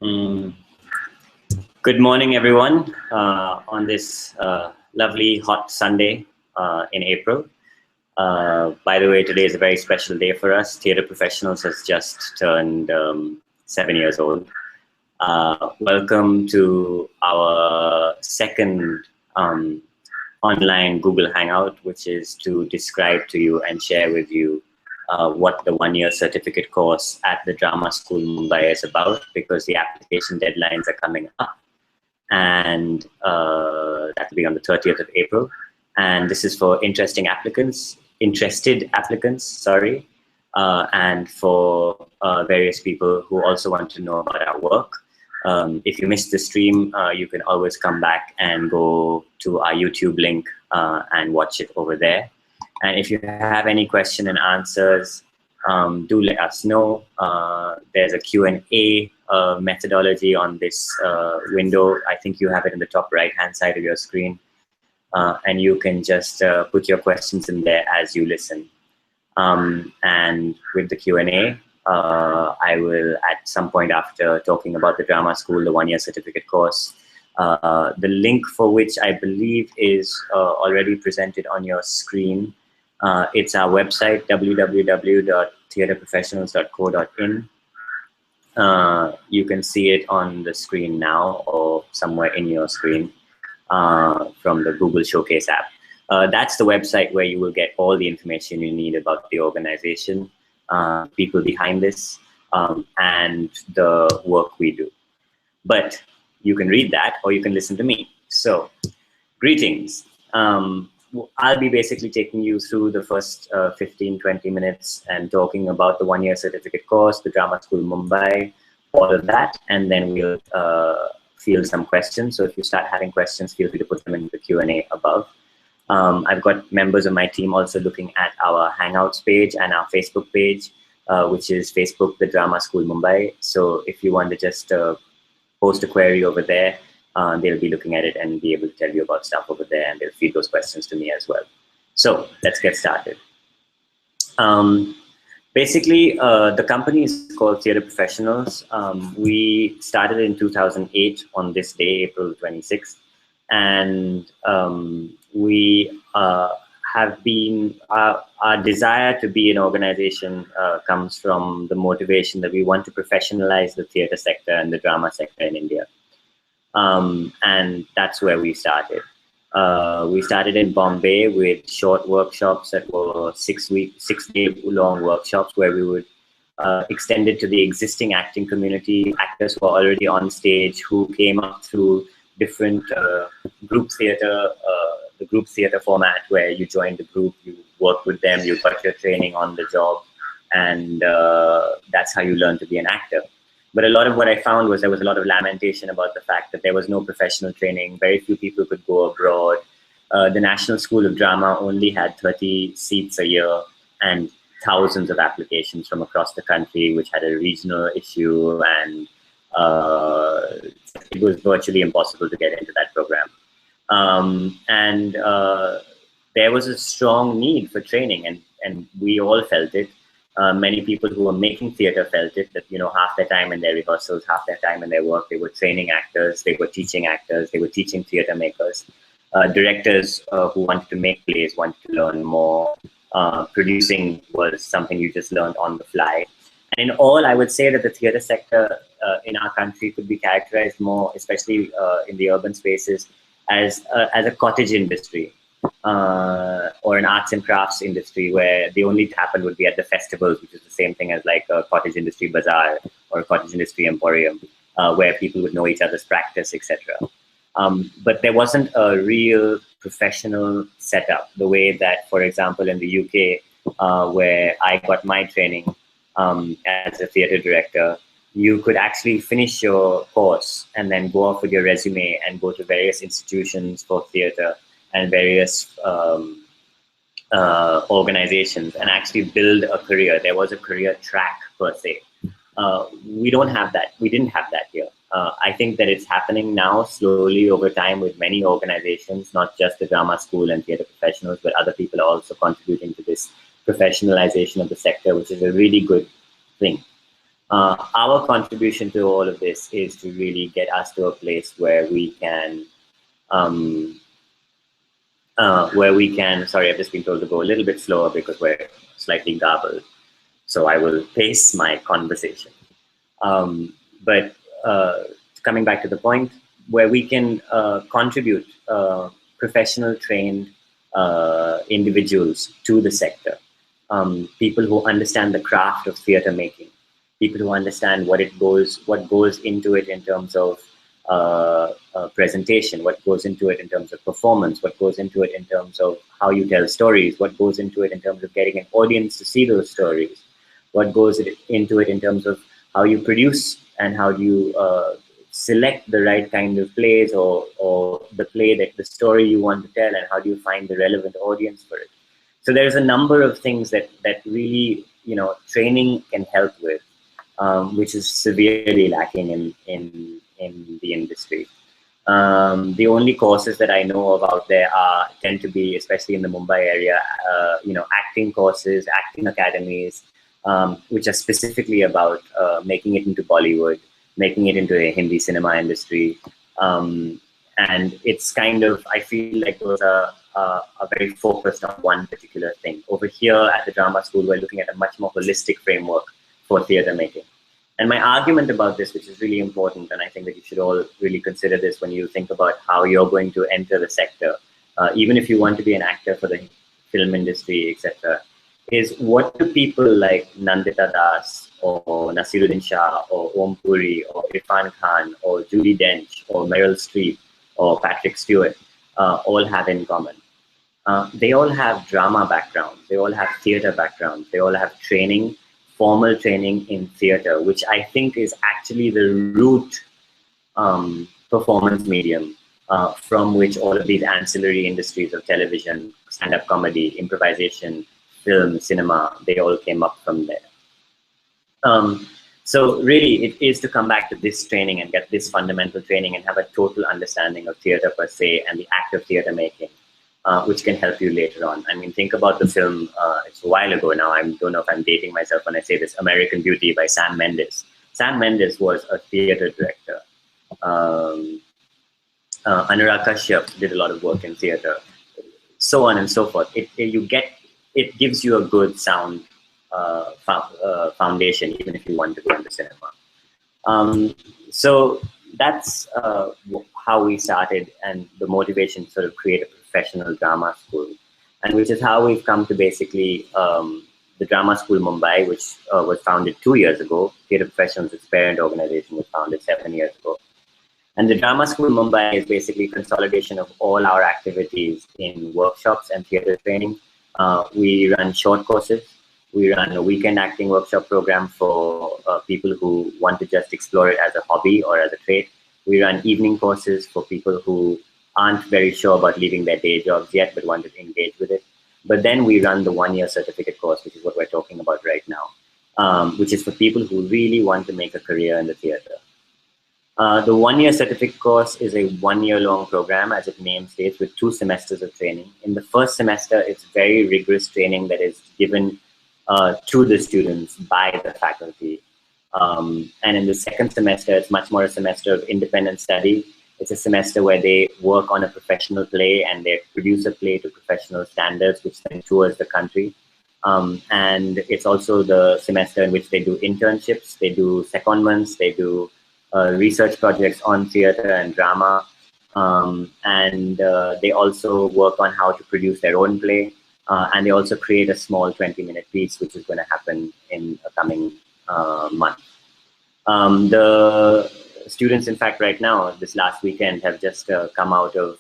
Mm. Good morning, everyone, on this lovely hot Sunday in April. By the way, today is a very special day for us. Theatre Professionals has just turned 7 years old. Welcome to our second online Google Hangout, which is to describe to you and share with you what the one-year certificate course at the Drama School Mumbai is about, because the application deadlines are coming up, and that will be on the 30th of April. And this is for interested applicants, and for various people who also want to know about our work. If you missed the stream, you can always come back and go to our YouTube link and watch it over there. And if you have any question and answers, do let us know. There's a Q&A methodology on this window. I think you have it in the top right-hand side of your screen. And you can just put your questions in there as you listen. And with the Q&A, I will, at some point after talking about the Drama School, the one-year certificate course, the link for which I believe is already presented on your screen. It's our website, www.theatreprofessionals.co.in. You can see it on the screen now or somewhere in your screen from the Google Showcase app. That's the website where you will get all the information you need about the organization, people behind this, and the work we do. But you can read that or you can listen to me. So, greetings. I'll be basically taking you through the first 15-20 minutes and talking about the one-year certificate course, the Drama School Mumbai, all of that, and then we'll field some questions. So if you start having questions, feel free to put them in the Q&A above. I've got members of my team also looking at our Hangouts page and our Facebook page, which is Facebook, the Drama School Mumbai. So if you want to just post a query over there, they'll be looking at it and be able to tell you about stuff over there, and they'll feed those questions to me as well. So let's get started. Basically, the company is called Theatre Professionals. We started in 2008 on this day, April 26th. And we have been, our desire to be an organization comes from the motivation that we want to professionalize the theatre sector and the drama sector in India. And that's where we started. We started in Bombay with short workshops that were 6-day-long workshops where we would extend it to the existing acting community, actors who are already on stage, who came up through different group theatre, the group theatre format where you join the group, you work with them, you got your training on the job, and that's how you learn to be an actor. But a lot of what I found was there was a lot of lamentation about the fact that there was no professional training. Very few people could go abroad. The National School of Drama only had 30 seats a year and thousands of applications from across the country, which had a regional issue, and it was virtually impossible to get into that program. There was a strong need for training, and we all felt it. Many people who were making theatre felt it, that, you know, half their time in their rehearsals, half their time in their work, they were training actors, they were teaching actors, they were teaching theatre makers. Directors who wanted to make plays wanted to learn more. Producing was something you just learned on the fly. And in all, I would say that the theatre sector in our country could be characterized more, especially in the urban spaces, as a cottage industry. Or an arts and crafts industry where the only happen would be at the festivals, which is the same thing as like a cottage industry bazaar or a cottage industry emporium, where people would know each other's practice, etc. But there wasn't a real professional setup, the way that, for example, in the UK, where I got my training as a theatre director, you could actually finish your course and then go off with your resume and go to various institutions for theatre and various organizations and actually build a career. There was a career track per se. We don't have that. We didn't have that here. I think that it's happening now slowly over time with many organizations, not just the Drama School and Theatre Professionals, but other people are also contributing to this professionalization of the sector, which is a really good thing. Our contribution to all of this is to really get us to a place where we can, um, sorry, I've just been told to go a little bit slower because we're slightly garbled. So I will pace my conversation. But coming back to the point, where we can contribute professional trained individuals to the sector, people who understand the craft of theater making, people who understand what goes into it in terms of presentation, what goes into it in terms of performance, what goes into it in terms of how you tell stories, what goes into it in terms of getting an audience to see those stories, what goes into it in terms of how you produce and how do you select the right kind of plays or the play that the story you want to tell, and how do you find the relevant audience for it. So there's a number of things that really, training can help with, which is severely lacking in the industry. The only courses that I know of out there tend to be, especially in the Mumbai area, acting courses, acting academies, which are specifically about making it into Bollywood, making it into a Hindi cinema industry. And it's kind of, I feel like those are very focused on one particular thing. Over here at the drama school, we're looking at a much more holistic framework for theater making. And my argument about this, which is really important, and I think that you should all really consider this when you think about how you're going to enter the sector, even if you want to be an actor for the film industry, etc., is what do people like Nandita Das or Nasiruddin Shah or Om Puri or Irfan Khan or Judi Dench or Meryl Streep or Patrick Stewart all have in common? They all have drama backgrounds, they all have theater backgrounds, they all have training, formal training in theater, which I think is actually the root performance medium from which all of these ancillary industries of television, stand-up comedy, improvisation, film, cinema, they all came up from there. So really, it is to come back to this training and get this fundamental training and have a total understanding of theater per se and the act of theater making, which can help you later on. I mean, think about the film, it's a while ago now, I don't know if I'm dating myself when I say this, American Beauty by Sam Mendes. Sam Mendes was a theater director. Anurag Kashyap did a lot of work in theater, so on and so forth. It gives you a good sound foundation, even if you want to go into cinema. So that's how we started, and the motivation to sort of create a professional drama school, and which is how we've come to basically the Drama School Mumbai, which was founded 2 years ago. Theatre Professionals, its parent organization, was founded 7 years ago. And the Drama School Mumbai is basically consolidation of all our activities in workshops and theatre training. We run short courses. We run a weekend acting workshop program for people who want to just explore it as a hobby or as a trade. We run evening courses for people who aren't very sure about leaving their day jobs yet, but want to engage with it. But then we run the one-year certificate course, which is what we're talking about right now, which is for people who really want to make a career in the theater. The one-year certificate course is a one-year-long program, as its name states, with 2 semesters of training. In the first semester, it's very rigorous training that is given to the students by the faculty. And in the second semester, it's much more a semester of independent study. It's a semester where they work on a professional play and they produce a play to professional standards, which then tours the country. And it's also the semester in which they do internships, they do secondments, they do research projects on theater and drama. And they also work on how to produce their own play. And they also create a small 20-minute piece, which is going to happen in a coming month. The students, in fact, right now, this last weekend, have just come out of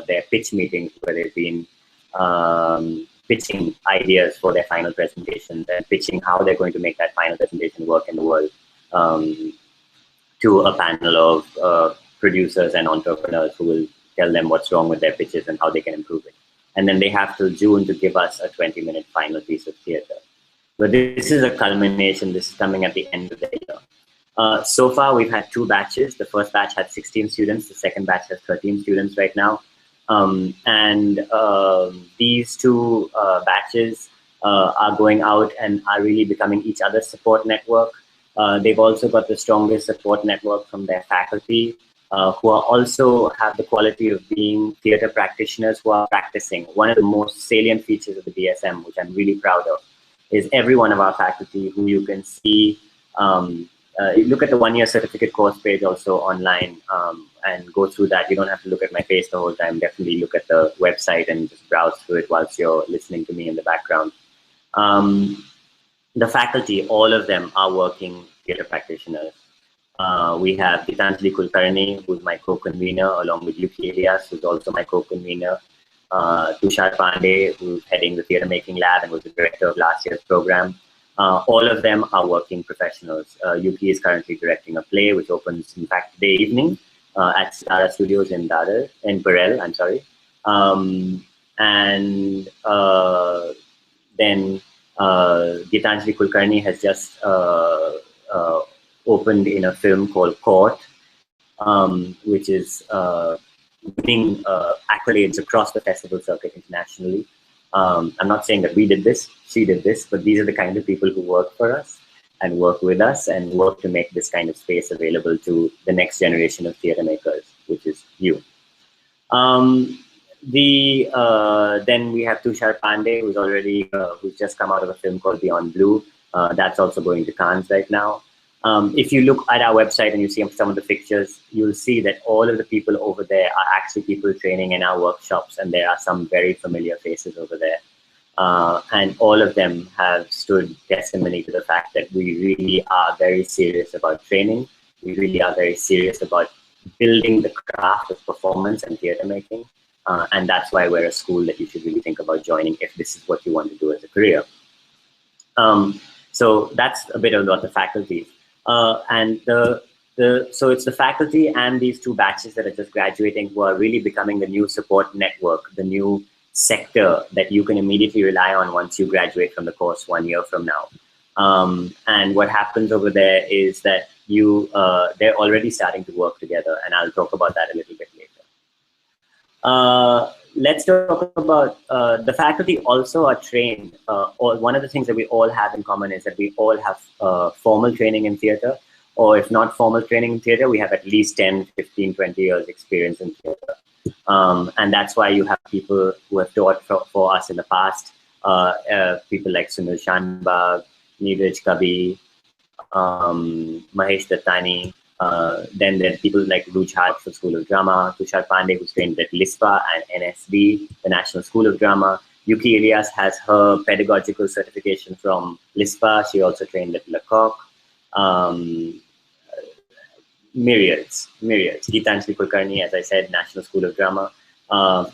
their pitch meetings where they've been pitching ideas for their final presentations and pitching how they're going to make that final presentation work in the world to a panel of producers and entrepreneurs who will tell them what's wrong with their pitches and how they can improve it. And then they have till June to give us a 20-minute final piece of theater. But this is a culmination. This is coming at the end of the year. So far, we've had 2 batches. The first batch had 16 students. The second batch has 13 students right now. These 2 batches are going out and are really becoming each other's support network. They've also got the strongest support network from their faculty, who are also have the quality of being theatre practitioners who are practicing. One of the most salient features of the DSM, which I'm really proud of, is every one of our faculty who you can see. You look at the one-year certificate course page also online and go through that. You don't have to look at my face the whole time. Definitely look at the website and just browse through it whilst you're listening to me in the background. The faculty, all of them are working theatre practitioners. We have Gitanjali Kulkarni, who's my co-convener, along with Yuki Elias, who's also my co-convener. Tushar Pandey, who's heading the theatre making lab and was the director of last year's program. All of them are working professionals. Yuki is currently directing a play, which opens, in fact, today evening at Sitara Studios in Parel, I'm sorry. Then Gitanjali Kulkarni has just opened in a film called Court, which is winning accolades across the festival circuit internationally. I'm not saying that we did this, she did this, but these are the kind of people who work for us and work with us and work to make this kind of space available to the next generation of theatre makers, which is you. Then we have Tushar Pandey, who's just come out of a film called Beyond Blue. That's also going to Cannes right now. If you look at our website and you see some of the pictures, you'll see that all of the people over there are actually people training in our workshops, and there are some very familiar faces over there. And all of them have stood testimony to the fact that we really are very serious about training. We really are very serious about building the craft of performance and theatre making. And that's why we're a school that you should really think about joining if this is what you want to do as a career. So that's a bit about the faculty. So it's the faculty and these two batches that are just graduating who are really becoming the new support network, the new sector that you can immediately rely on once you graduate from the course 1 year from now. And what happens over there is that they're already starting to work together, and I'll talk about that a little bit later. Let's talk about the faculty also are trained. One of the things that we all have in common is that we all have formal training in theatre, or if not formal training in theatre, we have at least 10, 15, 20 years experience in theatre. And that's why you have people who have taught for us in the past, people like Sunil Shanbag, Neeraj Kabi, Mahesh Dattani. Then there are people like Rujhat for School of Drama, Tushar Pandey, who's trained at LISPA and NSB, the National School of Drama. Yuki Elias has her pedagogical certification from LISPA. She also trained at Lecoq. Myriads. Gitanjali Kulkarni, as I said, National School of Drama.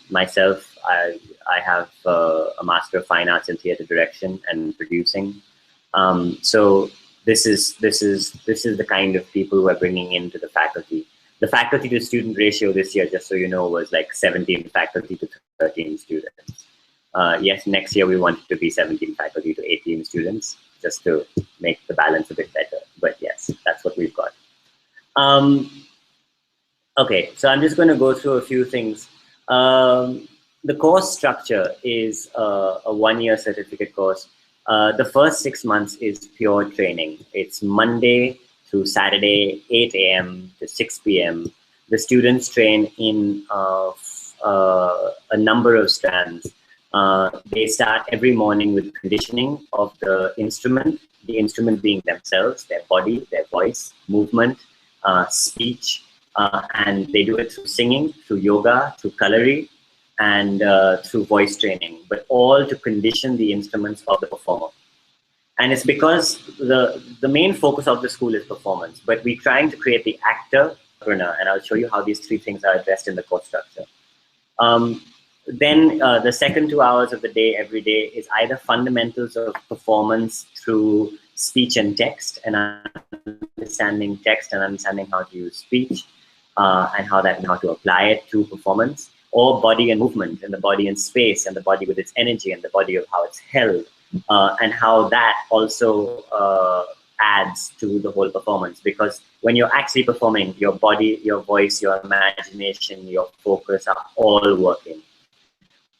Myself, I have a Master of Fine Arts in Theatre Direction and Producing. So this is the kind of people who are bringing into the faculty. The faculty to student ratio this year, just so you know, was like 17 faculty to 13 students. Yes, next year we want it to be 17 faculty to 18 students, just to make the balance a bit better. But yes, that's what we've got. Okay, so I'm just going to go through a few things. The course structure is a 1-year certificate course. The first 6 months is pure training. It's Monday through Saturday, 8 a.m. to 6 p.m. The students train in a number of strands. They start every morning with conditioning of the instrument being themselves, their body, their voice, movement, speech, and they do it through singing, through yoga, through kalari, and through voice training, but all to condition the instruments of the performer. And it's because the main focus of the school is performance, but we're trying to create the actor, and I'll show you how these three things are addressed in the course structure. Then the second 2 hours of the day, every day, is either fundamentals of performance through speech and text, and understanding text and understanding how to use speech, and how to apply it to performance, or body and movement, and the body in space, and the body with its energy, and the body of how it's held, and how that also adds to the whole performance. Because when you're actually performing, your body, your voice, your imagination, your focus are all working.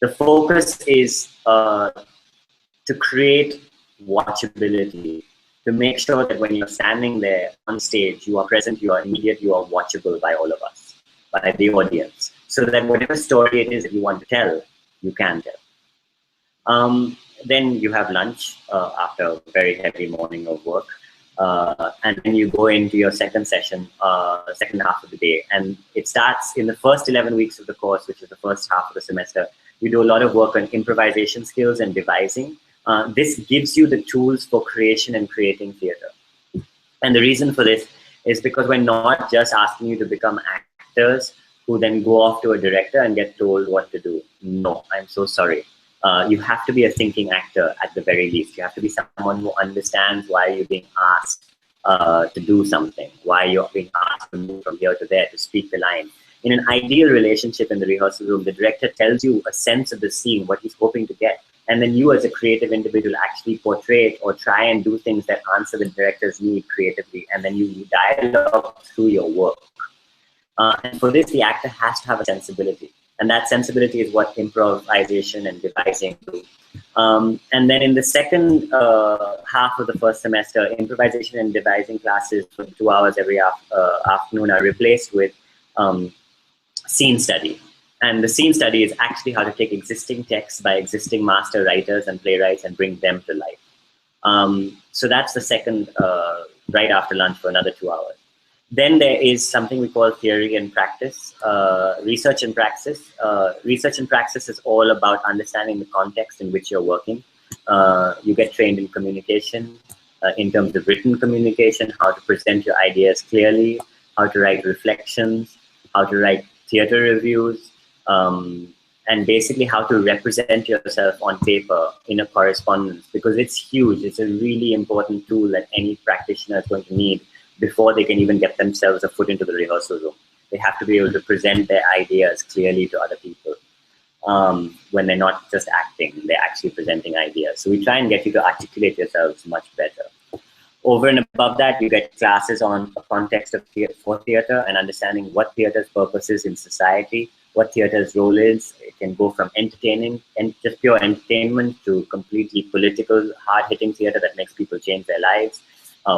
The focus is to create watchability. to make sure that when you're standing there on stage, you are present, you are immediate, you are watchable by all of us, by the audience, so that whatever story it is that you want to tell, you can tell. Then you have lunch after a very heavy morning of work. And then you go into your second session, second half of the day. And it starts in the first 11 weeks of the course, which is the first half of the semester. We do a lot of work on improvisation skills and devising. This gives you the tools for creation and creating theater. And the reason for this is because we're not just asking you to become actors who then go off to a director and get told what to do. No, I'm so sorry. You have to be a thinking actor at the very least. You have to be someone who understands why you're being asked to do something, why you're being asked to move from here to there, to speak the line. In an ideal relationship in the rehearsal room, the director tells you a sense of the scene, what he's hoping to get. And then you as a creative individual actually portray it or try and do things that answer the director's need creatively. And then you dialogue through your work. And for this, the actor has to have a sensibility. And that sensibility is what improvisation and devising do. And then in the second half of the first semester, improvisation and devising classes for 2 hours every afternoon are replaced with scene study. And the scene study is actually how to take existing texts by existing master writers and playwrights and bring them to life. So that's the second, right after lunch for another 2 hours. Then there is something we call theory and practice, research and praxis. Research and praxis is all about understanding the context in which you're working. You get trained in communication, in terms of written communication, how to present your ideas clearly, how to write reflections, how to write theater reviews, and basically how to represent yourself on paper in a correspondence, because it's huge. It's a really important tool that any practitioner is going to need before they can even get themselves a foot into the rehearsal room. They have to be able to present their ideas clearly to other people. When they're not just acting, they're actually presenting ideas. So we try and get you to articulate yourselves much better. Over and above that, you get classes on a context of for theater and understanding what theater's purpose is in society, what theater's role is. It can go from entertaining and just pure entertainment to completely political, hard-hitting theater that makes people change their lives.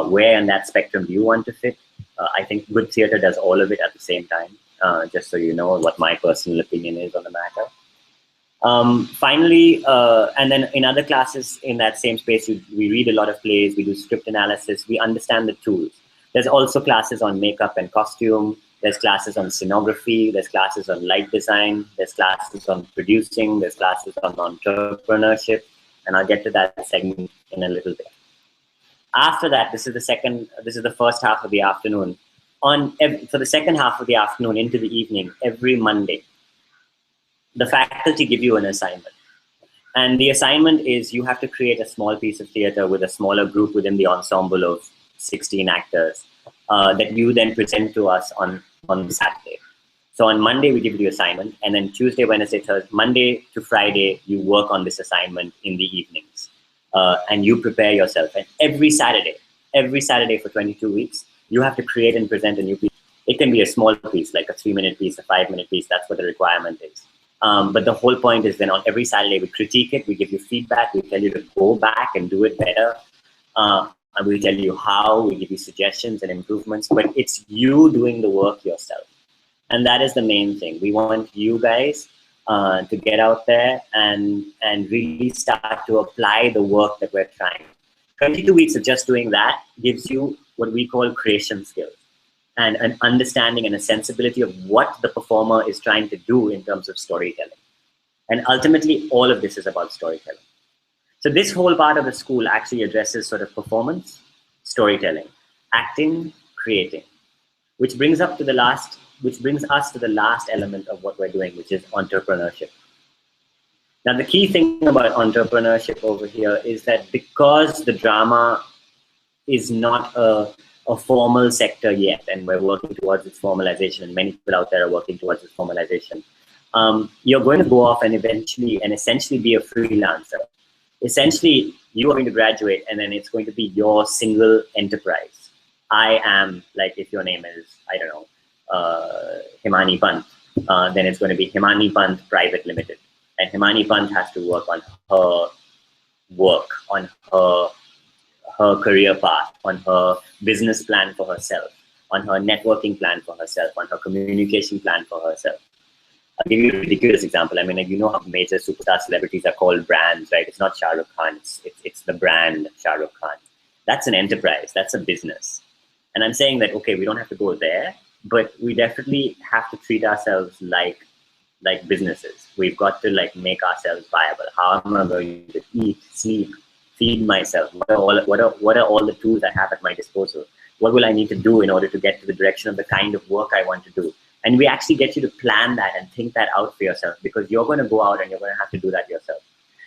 Where in that spectrum do you want to fit? I think good theater does all of it at the same time, just so you know what my personal opinion is on the matter. Finally, and then in other classes in that same space, we read a lot of plays, we do script analysis, we understand the tools. There's also classes on makeup and costume, there's classes on scenography, there's classes on light design, there's classes on producing, there's classes on entrepreneurship, and I'll get to that segment in a little bit. After that, this is the first half of the afternoon. For the second half of the afternoon into the evening, every Monday, the faculty give you an assignment. And the assignment is you have to create a small piece of theater with a smaller group within the ensemble of 16 actors that you then present to us on Saturday. So on Monday, we give you the assignment. And then Tuesday, Wednesday, Thursday, Monday to Friday, you work on this assignment in the evenings. And you prepare yourself. And every Saturday for 22 weeks, you have to create and present a new piece. It can be a small piece, like a 3-minute piece, a 5-minute piece. That's what the requirement is. But the whole point is then on every Saturday, we critique it, we give you feedback, we tell you to go back and do it better. And we tell you how, we give you suggestions and improvements, but it's you doing the work yourself. And that is the main thing. We want you guys to get out there and really start to apply the work that we're trying. 22 weeks of just doing that gives you what we call creation skills and an understanding and a sensibility of what the performer is trying to do in terms of storytelling. And ultimately, all of this is about storytelling. So this whole part of the school actually addresses sort of performance, storytelling, acting, creating, which brings us to the last element of what we're doing, which is entrepreneurship. Now, the key thing about entrepreneurship over here is that because the drama is not a formal sector yet, and we're working towards its formalization, and many people out there are working towards its formalization, you're going to go off and essentially be a freelancer. Essentially, you are going to graduate, and then it's going to be your single enterprise. I am, like, if your name is, I don't know, Himani Pant, then it's going to be Himani Pant Private Limited. And Himani Pant has to work on her her career path, on her business plan for herself, on her networking plan for herself, on her communication plan for herself. I'll give you a ridiculous example. I mean, like, you know how major superstar celebrities are called brands, right? It's not Shah Rukh Khan. It's the brand Shah Rukh Khan. That's an enterprise. That's a business. And I'm saying that, okay, we don't have to go there, but we definitely have to treat ourselves like businesses. We've got to like make ourselves viable. How am I going to eat, sleep, feed myself? What are all the tools I have at my disposal? What will I need to do in order to get to the direction of the kind of work I want to do? And we actually get you to plan that and think that out for yourself, because you're going to go out and you're going to have to do that yourself.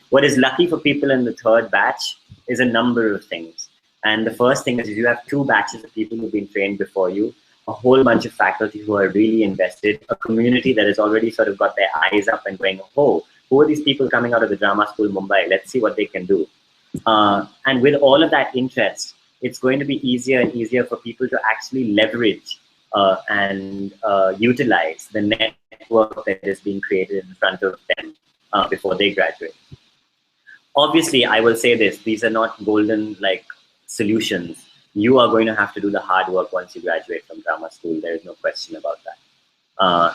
What is lucky for people in the third batch is a number of things. And the first thing is you have 2 batches of people who've been trained before you, a whole bunch of faculty who are really invested, a community that has already sort of got their eyes up and going, oh, who are these people coming out of the drama school Mumbai? Let's see what they can do. And with all of that interest, it's going to be easier and easier for people to actually leverage and utilize the network that is being created in front of them before they graduate. Obviously, I will say this, these are not golden solutions. You are going to have to do the hard work once you graduate from drama school. There is no question about that.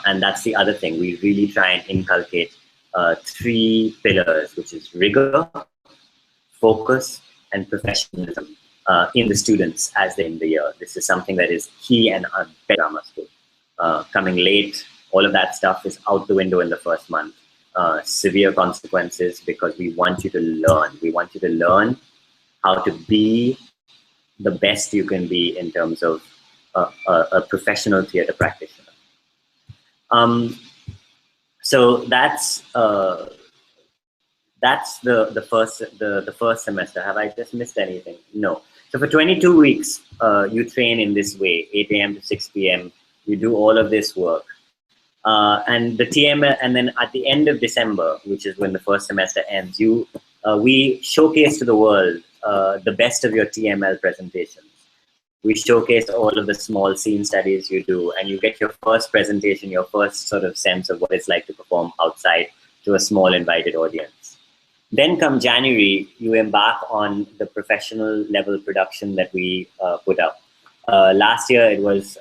And that's the other thing. We really try and inculcate 3 pillars, which is rigor, focus, and professionalism in the students as they end the year. This is something that is key and unfair drama school. Coming late, all of that stuff is out the window in the first month. Severe consequences, because we want you to learn. We want you to learn how to be the best you can be in terms of a professional theatre practitioner. So that's the first semester. Have I just missed anything? No. So for 22 weeks, you train in this way, 8 a.m. to 6 p.m. You do all of this work. And the TML, and then at the end of December, which is when the first semester ends, we showcase to the world the best of your TML presentations. We showcase all of the small scene studies you do, and you get your first presentation, your first sort of sense of what it's like to perform outside to a small invited audience. Then come January, you embark on the professional level production that we put up. Last year it was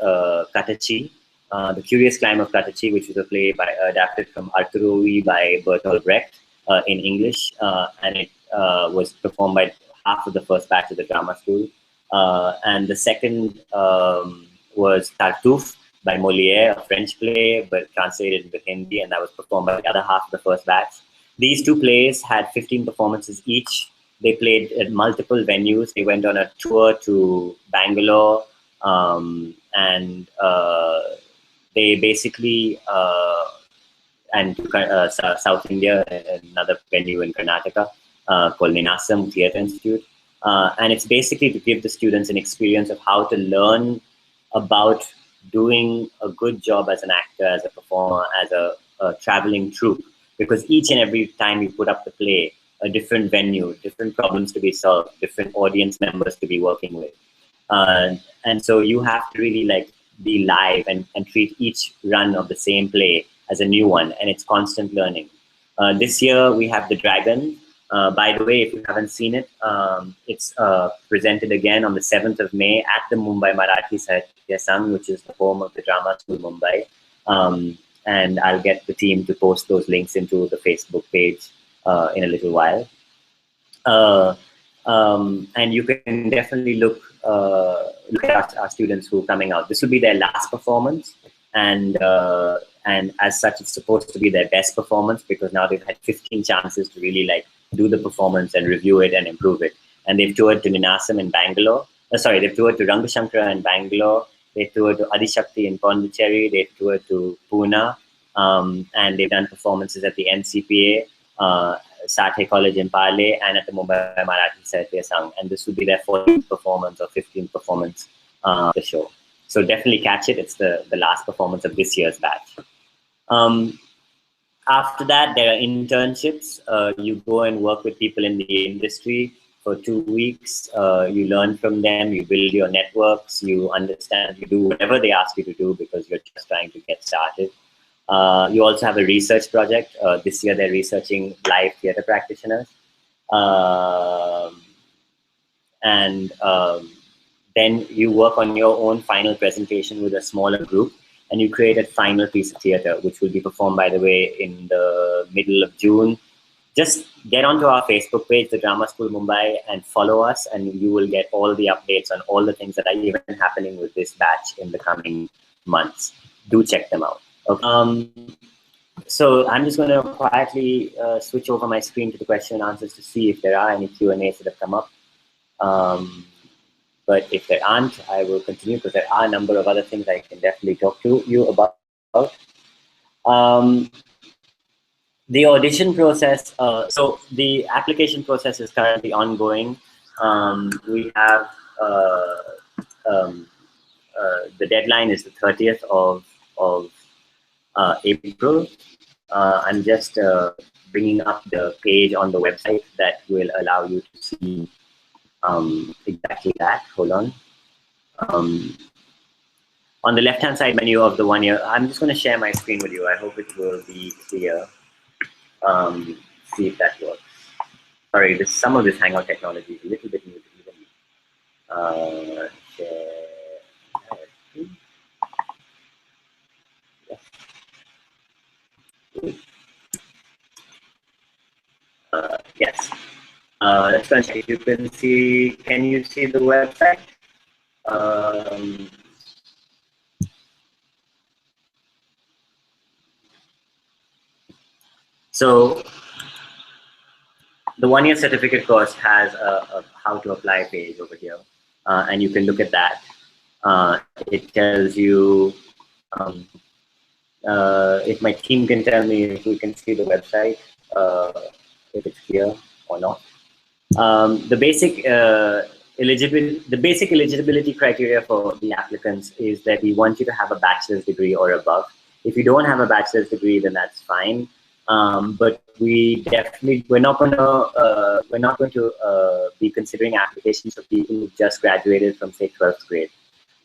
Katachi, The Curious Climb of Katachi, which was a play adapted from Arturo by Bertolt Brecht in English, and it was performed by half of the first batch of the drama school. And the second was Tartuffe by Molière, a French play, but translated into Hindi, and that was performed by the other half of the first batch. These 2 plays had 15 performances each. They played at multiple venues. They went on a tour to Bangalore, and they basically, and South India, another venue in Karnataka called Ninasam Theatre Institute. And it's basically to give the students an experience of how to learn about doing a good job as an actor, as a performer, as a traveling troupe. Because each and every time you put up the play, a different venue, different problems to be solved, different audience members to be working with. And so you have to really be live and treat each run of the same play as a new one, and it's constant learning. This year we have The Dragon. By the way, if you haven't seen it, it's presented again on the 7th of May at the Mumbai Marathi Sahitya Sangh, which is the home of the Drama School Mumbai. And I'll get the team to post those links into the Facebook page in a little while. And you can definitely look at our students who are coming out. This will be their last performance, and as such, it's supposed to be their best performance, because now they've had 15 chances to really do the performance and review it and improve it. And they've toured to Ninasam in Bangalore. They've toured to Rangashankara in Bangalore. They've toured to Adishakti in Pondicherry. They've toured to Pune, and they've done performances at the NCPA, Sathe College in Pale, and at the Mumbai Marathi Sahitya Sangh. And this will be their 14th performance or 15th performance of the show. So definitely catch it. It's the last performance of this year's batch. After that, there are internships. You go and work with people in the industry for 2 weeks. You learn from them. You build your networks. You understand. You do whatever they ask you to do, because you're just trying to get started. You also have a research project. This year, they're researching live theatre practitioners. and then you work on your own final presentation with a smaller group, and you create a final piece of theater, which will be performed, by the way, in the middle of June. Just get onto our Facebook page, the Drama School Mumbai, and follow us, and you will get all the updates on all the things that are even happening with this batch in the coming months. Do check them out. Okay. So I'm just going to quietly switch over my screen to the question and answers to see if there are any Q&As that have come up. But if there aren't, I will continue, because there are a number of other things I can definitely talk to you about. The audition process, so the application process is currently ongoing. We have, the deadline is the 30th of April. I'm just bringing up the page on the website that will allow you to see exactly that. Hold on. On the left-hand side menu of the 1 year, I'm just going to share my screen with you. I hope it will be clear. See if that works. Sorry, some of this Hangout technology is a little bit new to even. Share. Yes. Let's go and check if you can see. Can you see the website? So the 1 year certificate course has a how to apply page over here, and you can look at that. It tells you, if my team can tell me if we can see the website, if it's clear or not. The basic eligibility criteria for the applicants is that we want you to have a bachelor's degree or above. If you don't have a bachelor's degree, then that's fine. But we're not going to be considering applications for people who just graduated from, say, 12th grade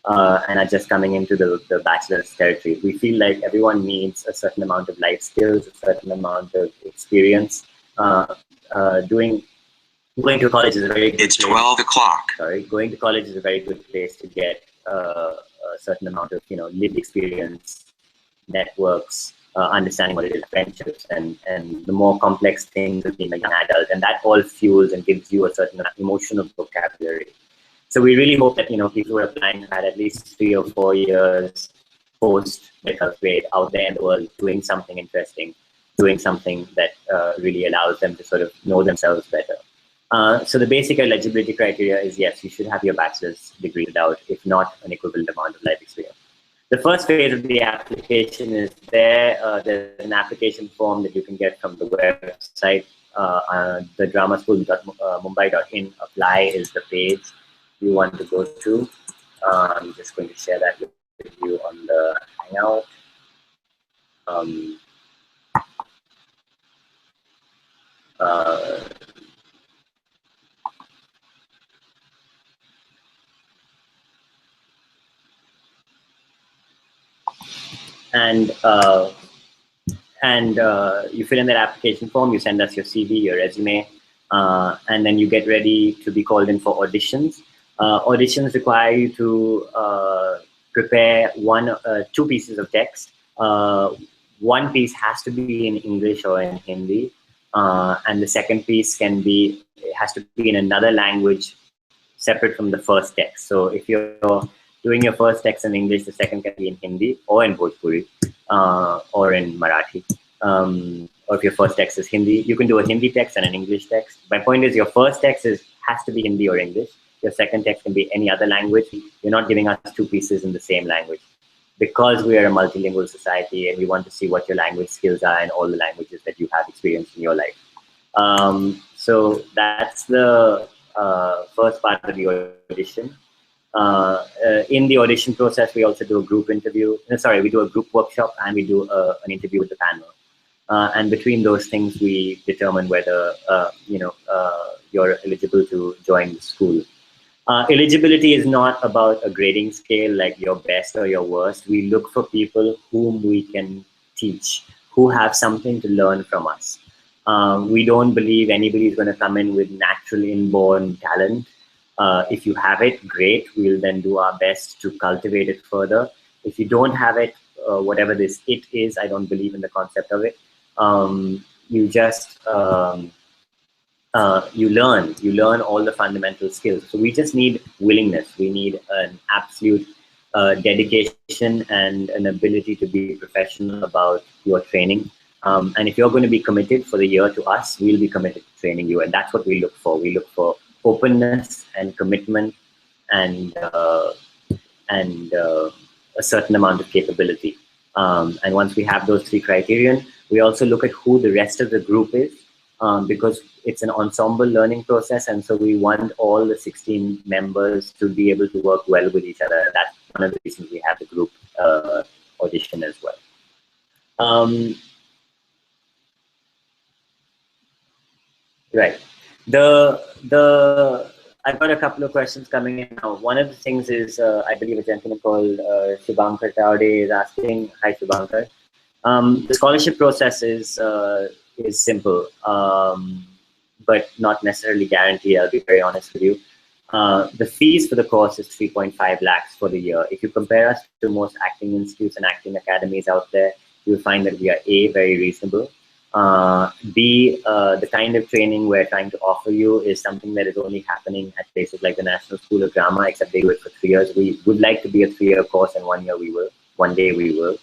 and are just coming into the bachelor's territory. We feel like everyone needs a certain amount of life skills, a certain amount of experience. Going to college is a very good It's 12 o'clock. Sorry, going to college is a very good place to get a certain amount of lived experience, networks, understanding what it is, friendships, and the more complex things of being a young adult, and that all fuels and gives you a certain emotional vocabulary. So we really hope that people who are applying had at least 3 or 4 years post their 12th grade out there in the world doing something interesting, doing something that really allows them to sort of know themselves better. So the basic eligibility criteria is, yes, you should have your bachelor's degree without, if not an equivalent amount of life experience. The first phase of the application is there's an application form that you can get from the website, the dramaschool.mumbai.in. Apply is the page you want to go to. I'm just going to share that with you on the Hangout. And you fill in that application form, you send us your CV, your resume, and then you get ready to be called in for auditions. Auditions require you to prepare 2 pieces of text. One piece has to be in English or in Hindi, and the second piece has to be in another language separate from the first text. So if you're doing your first text in English, the second can be in Hindi or in Bhojpuri or in Marathi. Or if your first text is Hindi, you can do a Hindi text and an English text. My point is, your first text has to be Hindi or English. Your second text can be any other language. You're not giving us 2 pieces in the same language, because we are a multilingual society and we want to see what your language skills are in all the languages that you have experienced in your life. So that's the first part of the audition. In the audition process, we also do a group interview. We do a group workshop, and we do an interview with the panel. And between those things, we determine whether you're eligible to join the school. Eligibility is not about a grading scale like your best or your worst. We look for people whom we can teach, who have something to learn from us. We don't believe anybody is going to come in with natural inborn talent. If you have it, great. We'll then do our best to cultivate it further. If you don't have it, whatever this it is, I don't believe in the concept of it. You just you learn all the fundamental skills. So we just need willingness. We need an absolute dedication and an ability to be professional about your training. And if you're going to be committed for the year to us, we'll be committed to training you. And that's what we look for. We look for openness and commitment and a certain amount of capability. And once we have those three criterion, we also look at who the rest of the group is, because it's an ensemble learning process, and so we want all the 16 members to be able to work well with each other. That's one of the reasons we have the group audition as well. Right. I've got a couple of questions coming in now. One of the things is, I believe a gentleman called Shubhankar Taude is asking, hi Shubhankar. The scholarship process is simple, but not necessarily guaranteed. I'll be very honest with you. The fees for the course is 3.5 lakhs for the year. If you compare us to most acting institutes and acting academies out there, you'll find that we are A, very reasonable. B, the kind of training we're trying to offer you is something that is only happening at places like the National School of Drama, except they do it for 3 years. We would like to be a 3-year course, and 1 year we will. One day we will.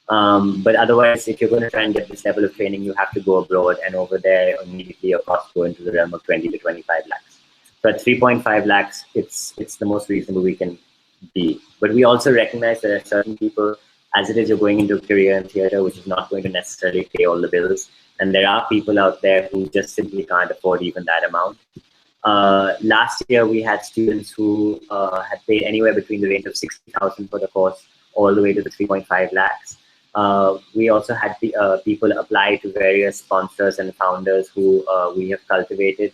But otherwise, if you're going to try and get this level of training, you have to go abroad, and over there, immediately your costs go into the realm of 20 to 25 lakhs. So at 3.5 lakhs, it's the most reasonable we can be. But we also recognize there are certain people, as it is, you're going into a career in theater, which is not going to necessarily pay all the bills. And there are people out there who just simply can't afford even that amount. Last year, we had students who had paid anywhere between the range of 60,000 for the course all the way to the 3.5 lakhs. We also had people apply to various sponsors and founders who we have cultivated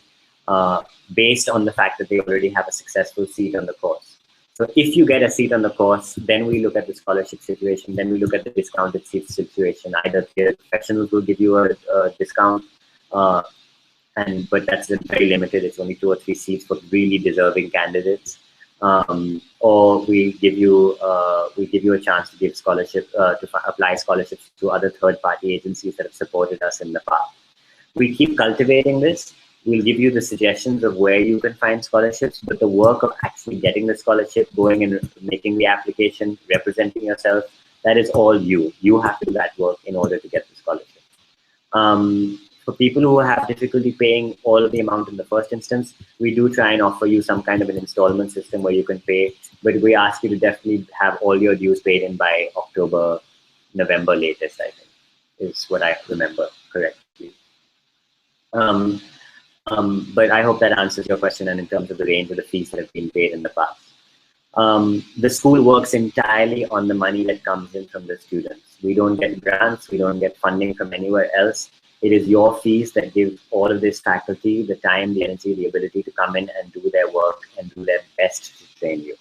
based on the fact that they already have a successful seat on the course. So if you get a seat on the course, then we look at the scholarship situation, then we look at the discounted seat situation. Either theatre professionals will give you a discount, but that's very limited. It's only 2 or 3 seats for really deserving candidates. Or we give you a chance to give scholarship, to apply scholarships to other third-party agencies that have supported us in the past. We keep cultivating this. We'll give you the suggestions of where you can find scholarships, but the work of actually getting the scholarship, going and making the application, representing yourself, that is all you. You have to do that work in order to get the scholarship. For people who have difficulty paying all of the amount in the first instance, we do try and offer you some kind of an installment system where you can pay, but we ask you to definitely have all your dues paid in by October, November latest, I think, is what I remember correctly. But I hope that answers your question, and in terms of the range of the fees that have been paid in the past. The school works entirely on the money that comes in from the students. We don't get grants, we don't get funding from anywhere else. It is your fees that give all of this faculty the time, the energy, the ability to come in and do their work and do their best to train you.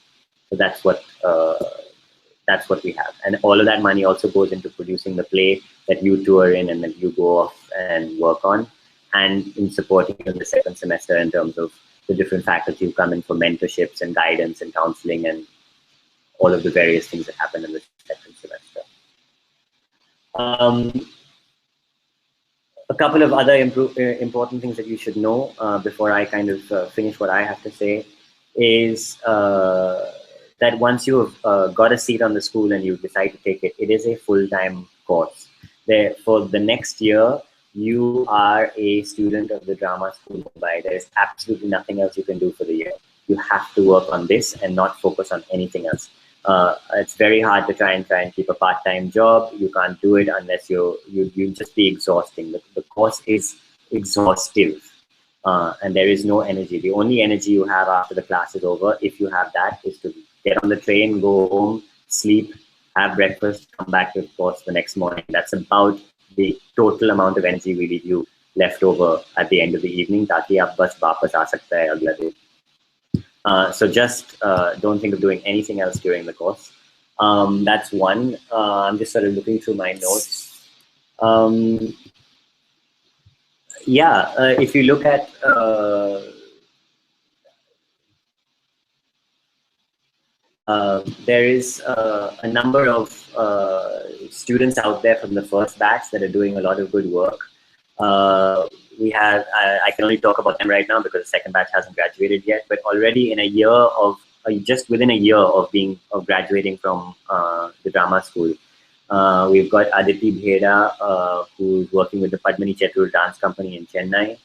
So that's what we have. And all of that money also goes into producing the play that you tour in and that you go off and work on, and in supporting you in the second semester in terms of the different faculty who come in for mentorships and guidance and counseling and all of the various things that happen in the second semester. A couple of other important things that you should know before I kind of finish what I have to say is that once you've got a seat on the school and you decide to take it, it is a full-time course. For the next year, you are a student of the Drama School Mumbai. There is absolutely nothing else you can do for the year. You have to work on this and not focus on anything else. It's very hard to try and keep a part-time job. You can't do it unless you'll just be exhausting. The course is exhaustive, and there is no energy. The only energy you have after the class is over, if you have that, is to get on the train, go home, sleep, have breakfast, come back to the course the next morning. That's about the total amount of energy we leave you left over at the end of the evening, ताकि आप बस वापस आ सकता है अगला दिन. So just don't think of doing anything else during the course. That's one. I'm just sort of looking through my notes. If you look at There is a number of students out there from the first batch that are doing a lot of good work. We have, I can only talk about them right now because the second batch hasn't graduated yet, but already in a year of, just within a year of graduating from the drama school, we've got Aditi Bheda, who's working with the Padmini Chetur dance company in Chennai.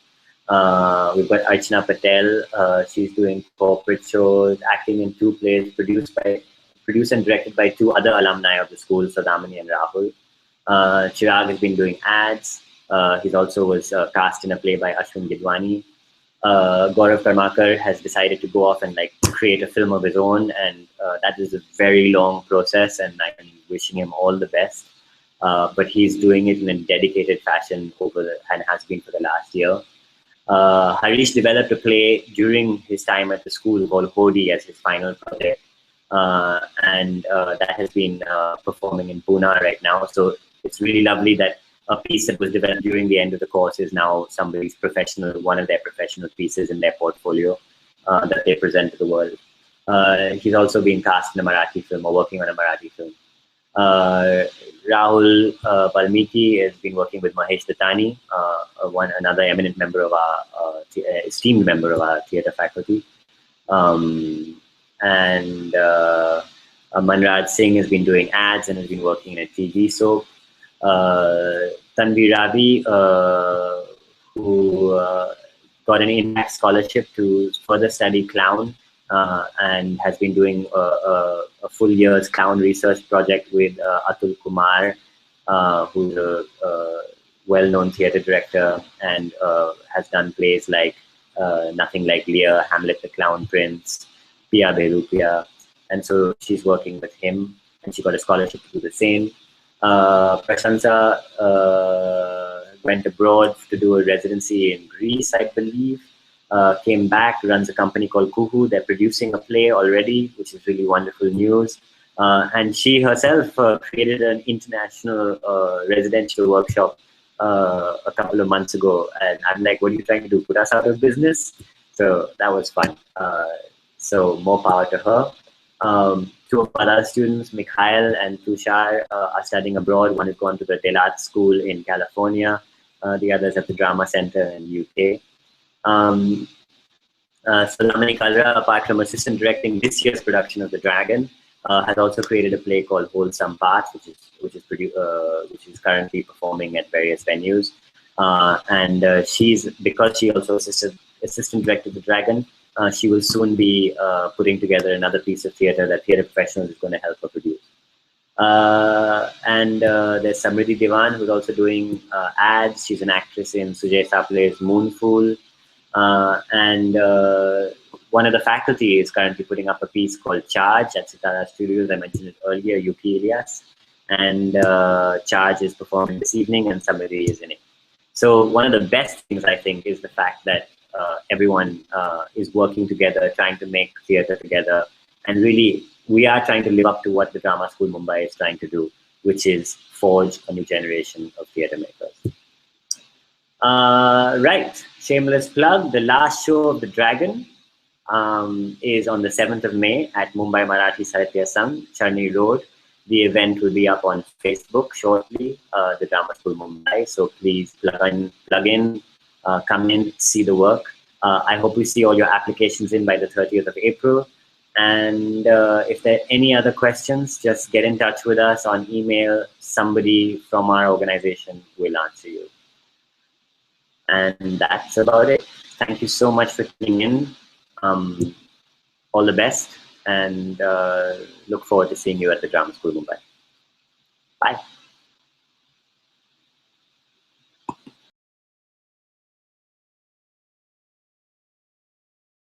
We've got Archana Patel. She's doing corporate shows, acting in 2 plays, produced and directed by 2 other alumni of the school, Sadamani and Rahul. Chirag has been doing ads. He also was cast in a play by Ashwin Gidwani. Gaurav Karmakar has decided to go off and create a film of his own, and that is a very long process, and I'm wishing him all the best. But he's doing it in a dedicated fashion and has been for the last year. Harish developed a play during his time at the school called Hodi as his final project, and that has been performing in Pune right now. So it's really lovely that a piece that was developed during the end of the course is now somebody's one of their professional pieces in their portfolio that they present to the world. He's also been cast in a Marathi film or working on a Marathi film. Rahul Valmiki has been working with Mahesh Dattani, another eminent member of our esteemed member of our theatre faculty. And Manraj Singh has been doing ads and has been working in a TV soap. Tanvi Ravi, who got an impact scholarship to further study clown, and has been doing a full year's clown research project with Atul Kumar, who's a well-known theatre director and has done plays like Nothing Like Lear, Hamlet the Clown Prince, Pia Berupia, and so she's working with him, and she got a scholarship to do the same. Prashansa went abroad to do a residency in Greece, I believe. Came back, runs a company called Kuhu. They're producing a play already, which is really wonderful news. And she herself created an international residential workshop a couple of months ago. And I'm like, what are you trying to do? Put us out of business? So that was fun. So more power to her. 2 of other students, Mikhail and Tushar, are studying abroad. One has gone to the Delat School in California. The others at the Drama Center in UK. Salamani Kalra, apart from assistant directing this year's production of The Dragon, has also created a play called Wholesome Path, which is currently performing at various venues. And because she also assistant directed The Dragon, she will soon be putting together another piece of theatre that Theatre Professionals is going to help her produce. And there's Samriddhi Devan, who's also doing ads. She's an actress in Sujay Saple's Moonful. And one of the faculty is currently putting up a piece called Charge at Sitara Studios. I mentioned it earlier, Yuki Ilyas. And Charge is performing this evening, and somebody is in it. So one of the best things, I think, is the fact that everyone is working together, trying to make theatre together. And really, we are trying to live up to what the Drama School Mumbai is trying to do, which is forge a new generation of theatre makers. Right, shameless plug. The last show of The Dragon is on the 7th of May at Mumbai Marathi Sahitya Sangh, Charni Road. The event will be up on Facebook shortly, the Drama School Mumbai. So please plug in, come in, see the work. I hope we see all your applications in by the 30th of April. And if there are any other questions, just get in touch with us on email. Somebody from our organization will answer you. And that's about it. Thank you so much for tuning in. All the best, and look forward to seeing you at the Drama School Mumbai. Bye.